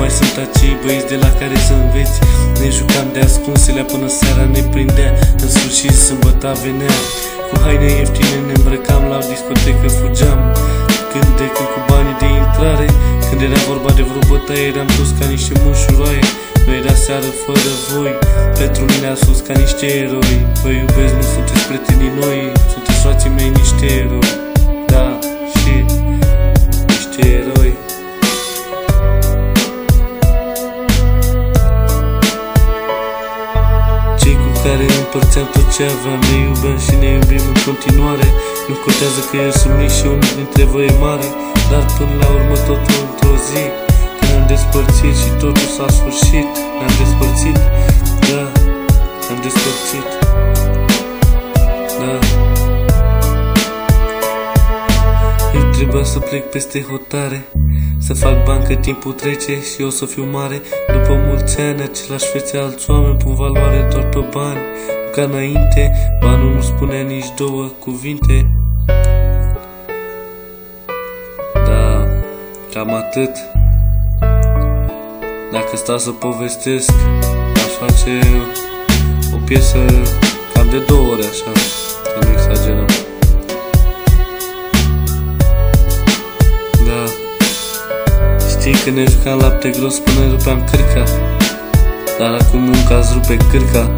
mai sunt acei băieți de la care să înveți. Ne jucam de ascunselea până seara ne prindea. În sfârșit sâmbăta venea. Cu haine ieftine ne îmbrăcam, la o discotecă fugeam când de când cu banii de intrare. Când era vorba de vreo bătaie, eram toți ca niște mușuroaie. Nu era seară fără voi, pentru mine ați fost ca niște eroi. Vă iubesc, nu sunteți prietenii noi, sunteți frații mei niște eroi. Da, și niște eroi. Cei cu care împărțeam tot ce aveam, ne iubeam și ne iubim în continuare. Nu contează că eu sunt mic și unul dintre voi e mare, dar până la urmă totul într-o zi ne-am despărțit și totul s-a sfârșit. Ne-am despărțit, da, ne-am despărțit, da. Eu trebuia să plec peste hotare, să fac bani că timpul trece și eu să fiu mare. După mulți ani, același fețe alți oameni pun valoare doar pe bani. Ca înainte, banul nu spunea nici două cuvinte. Da, cam atât. Dacă stau să povestesc, aș face o piesă cam de 2 ore, așa, să nu exagerăm. Da, știi că ne jucam lapte gros până rupeam cârca, dar acum munca îți rupe cârca,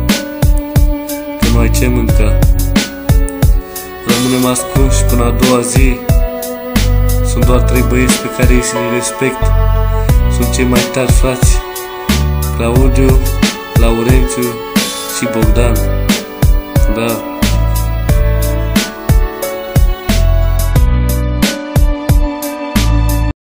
că nu ai ce mânca. Rămânem ascunși până a doua zi. Sunt doar 3 băieți pe care ei să le respect. Sunt cei mai tari frați, Claudiu, Laurențiu și Bogdan. Da.